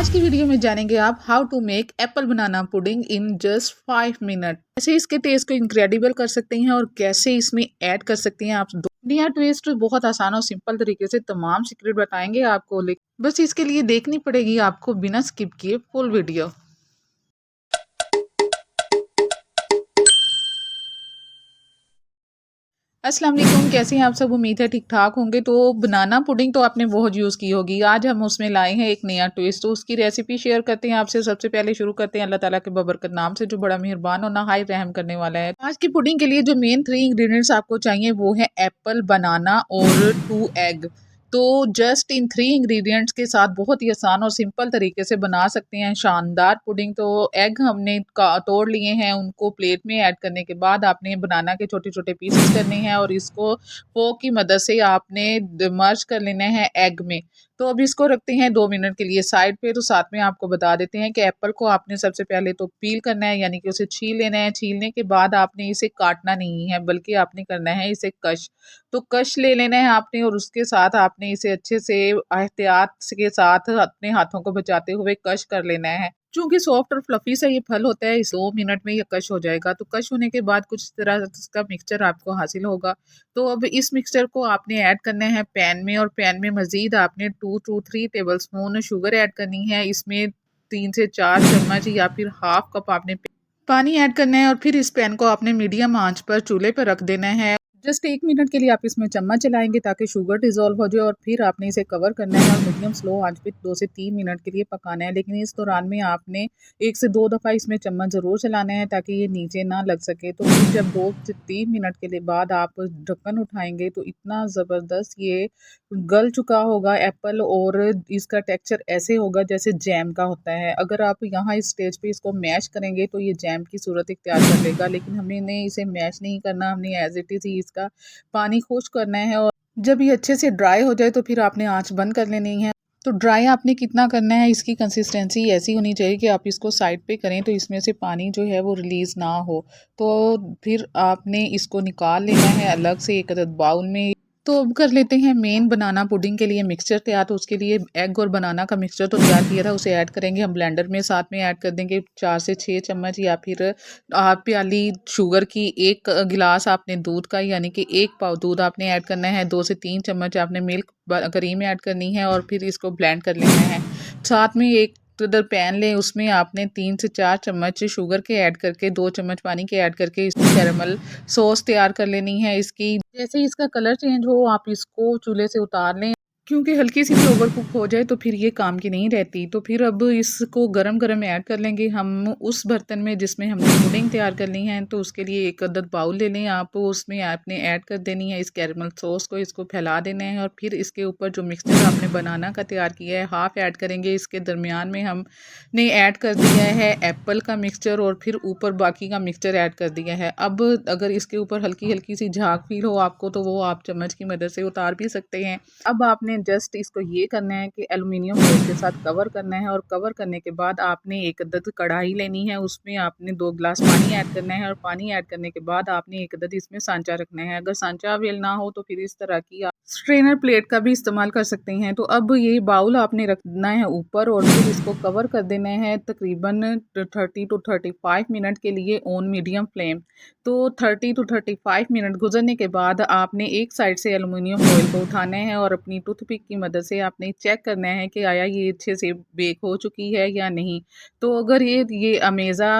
आज की वीडियो में जानेंगे आप how to make apple banana pudding in just 5 minutes. कैसे इसके टेस्ट को इनक्रेडिबल कर सकते हैं और कैसे इसमें ऐड कर सकते हैं आप दुनिया ट्विस्ट। बहुत आसान और सिंपल तरीके से तमाम सीक्रेट बताएंगे आपको, लेकिन बस इसके लिए देखनी पड़ेगी आपको बिना स्किप किए फुल वीडियो। अस्सलाम वालेकुम, कैसे हैं आप सब? उम्मीद है ठीक ठाक होंगे। तो बनाना पुडिंग तो आपने बहुत यूज़ की होगी, आज हम उसमें लाए हैं एक नया ट्विस्ट। तो उसकी रेसिपी शेयर करते हैं आपसे। सबसे पहले शुरू करते हैं अल्लाह ताला के बबरकत नाम से, जो बड़ा मेहरबान और नहायत रहम करने वाला है। आज की पुडिंग के लिए जो मेन 3 इंग्रेडिएंट्स आपको चाहिए वो है एप्पल, बनाना और 2 एग। तो जस्ट इन 3 इंग्रेडिएंट्स के साथ बहुत ही आसान और सिंपल तरीके से बना सकते हैं शानदार पुडिंग। तो एग हमने तोड़ लिए हैं, उनको प्लेट में ऐड करने के बाद आपने बनाना के छोटे छोटे पीसेस करने हैं और इसको फोक की मदद से आपने मर्ज कर लेना है एग में। तो अब इसको रखते हैं 2 मिनट के लिए साइड पे। तो साथ में आपको बता देते हैं कि एप्पल को आपने सबसे पहले तो पील करना है, यानी कि उसे छील लेना है। छीलने के बाद आपने इसे काटना नहीं है, बल्कि आपने करना है इसे कश। तो कश ले लेना है आपने और उसके साथ आपने इसे अच्छे से एहतियात के साथ अपने हाथों को बचाते हुए कश कर लेना है। चूंकि सॉफ्ट और फ्लफी सा ये फल होता है, इस 2 मिनट में ये कश हो जाएगा। तो कश होने के बाद कुछ इस तरह इसका मिक्सचर आपको हासिल होगा। तो अब इस मिक्सचर को आपने ऐड करना है पैन में, और पैन में मजीद आपने 2 to 3 table spoon sugar add करनी है। इसमें 3 से 4 चम्मच या फिर हाफ कप आपने पानी ऐड करना है और फिर इस पैन को आपने मीडियम आंच पर चूल्हे पर रख देना है। जस्ट 1 मिनट के लिए आप इसमें चम्मच चलाएंगे ताकि शुगर डिजोल्व हो जाए, और फिर आपने इसे कवर करना है और मीडियम स्लो आंच पे 2 से 3 मिनट के लिए पकाना है। लेकिन इस दौरान में आपने 1 से 2 दफ़ा इसमें चम्मच ज़रूर चलाना है ताकि ये नीचे ना लग सके। तो फिर जब 2 से 3 मिनट के लिए बाद आप ढक्कन उठाएंगे तो इतना ज़बरदस्त ये गल चुका होगा एप्पल, और इसका टेक्सचर ऐसे होगा जैसे जैम का होता है। अगर आप यहाँ इस स्टेज पे इसको मैश करेंगे तो ये जैम की सूरत इख्तियार कर लेगा, लेकिन हमने इसे मैश नहीं करना, हमने एज इट इज़ ही इसका पानी खुश्क करना है। और जब ये अच्छे से ड्राई हो जाए तो फिर आपने आंच बंद कर लेनी है। तो ड्राई आपने कितना करना है, इसकी कंसिस्टेंसी ऐसी होनी चाहिए कि आप इसको साइड पे करें तो इसमें से पानी जो है वो रिलीज़ ना हो। तो फिर आपने इसको निकाल लेना है अलग से एक अदद बाउल में। तो अब कर लेते हैं मेन बनाना पुडिंग के लिए मिक्सचर तैयार। तो उसके लिए एग और बनाना का मिक्सचर तो तैयार किया था, उसे ऐड करेंगे हम ब्लेंडर में। साथ में ऐड कर देंगे 4 से 6 चम्मच या फिर हाफ प्याली शुगर की। 1 गिलास आपने दूध का, यानी कि 1 पाव दूध आपने ऐड करना है। 2 से 3 चम्मच आपने मिल्क क्रीम ऐड करनी है और फिर इसको ब्लेंड कर लेना है। साथ में एक उधर पैन लें, उसमें आपने 3 से 4 चम्मच शुगर के ऐड करके 2 चम्मच पानी के ऐड करके इसकी कैरेमल सॉस तैयार कर लेनी है। इसकी जैसे ही इसका कलर चेंज हो आप इसको चूल्हे से उतार लें, क्योंकि हल्की सी भी ओवर कुक हो जाए तो फिर ये काम की नहीं रहती। तो फिर अब इसको गरम गरम ऐड कर लेंगे हम उस बर्तन में जिसमें हमने पुडिंग तैयार करनी है। तो उसके लिए एक अदद बाउल ले लें आप, उसमें आपने ऐड कर देनी है इस कैरेमल सॉस को। इसको फैला देना है और फिर इसके ऊपर जो मिक्सचर आपने बनाना का तैयार किया है हाफ ऐड करेंगे। इसके दरमियान में हमने ऐड कर दिया है एप्पल का मिक्सचर और फिर ऊपर बाकी का मिक्सचर ऐड कर दिया है। अब अगर इसके ऊपर हल्की हल्की सी झाग फील हो आपको तो वो आप चम्मच की मदद से उतार भी सकते हैं। अब आपने जस्ट इसको ये करना है कि एल्युमिनियम फोil के साथ कवर करना है, और कवर करने के बाद आपने एक अदद कढ़ाई लेनी है, उसमें आपने 2 गिलास पानी ऐड करना है। और पानी ऐड करने के बाद आपने एक अदद इसमें सांचा रखना है। अगर सांचा अवेल ना हो तो फिर इस तरह की आप स्ट्रेनर प्लेट का भी इस्तेमाल कर सकते हैं। तो अब ये बाउल आपने रखना है ऊपर और फिर इसको कवर कर देना है तकरीबन 30 to 35 मिनट के लिए ऑन मीडियम फ्लेम। तो 30 to 35 मिनट गुजरने के बाद आपने एक साइड से एल्युमिनियम फोil को उठाना है और अपनी टूथपिक की मदद से आपने चेक करना है कि आया ये अच्छे से बेक हो चुकी है या नहीं। तो अगर ये अमेज़ा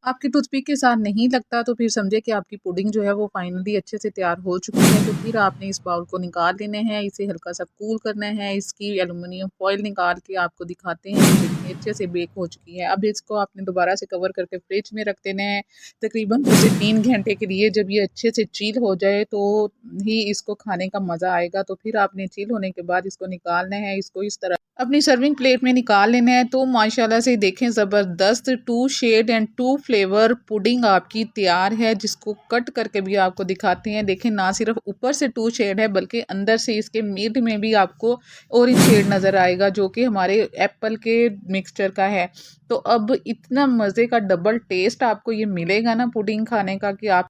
आपकी टूथपिक के साथ नहीं लगता तो फिर समझे कि आपकी पुडिंग जो है वो फाइनली अच्छे से तैयार हो चुकी है। तो फिर आपने इस बाउल को निकाल लेना है, इसे हल्का सा कूल करना है। इसकी एल्युमिनियम फॉइल निकाल के आपको दिखाते हैं कि कितनी अच्छे से बेक हो चुकी है। अब इसको आपने दोबारा से कवर करके फ्रिज में रख देना है तकरीबन 2 से 3 घंटे के लिए। जब ये अच्छे से चिल हो जाए तो ही इसको खाने का मज़ा आएगा। तो फिर आपने चिल होने के बाद इसको निकालना है, इसको इस तरह अपनी सर्विंग प्लेट में निकाल लेना है। तो माशाल्लाह से देखें ज़बरदस्त 2 शेड एंड 2 फ्लेवर पुडिंग आपकी तैयार है, जिसको कट करके भी आपको दिखाते हैं। देखें ना सिर्फ ऊपर से 2 शेड है बल्कि अंदर से इसके मिड में भी आपको ऑरेंज शेड नज़र आएगा, जो कि हमारे एप्पल के मिक्सचर का है। तो अब इतना मज़े का डबल टेस्ट आपको ये मिलेगा ना पुडिंग खाने का कि आप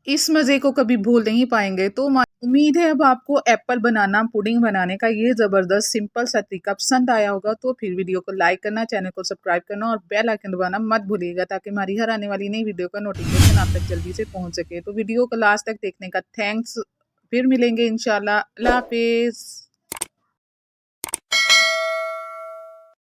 इस मज़े को कभी भूल नहीं पाएंगे। तो उम्मीद है अब आपको एप्पल बनाना पुडिंग बनाने का ये ज़बरदस्त सिंपल सा तरीका पसंद आया होगा। तो फिर वीडियो को लाइक करना, चैनल को सब्सक्राइब करना और बेल आइकन दबाना मत भूलिएगा ताकि हमारी हर आने वाली नई वीडियो का नोटिफिकेशन आप तक जल्दी से पहुंच सके। तो वीडियो को लास्ट तक देखने का थैंक्स। फिर मिलेंगे इंशाल्लाह। अल्लाह हाफ़िज़।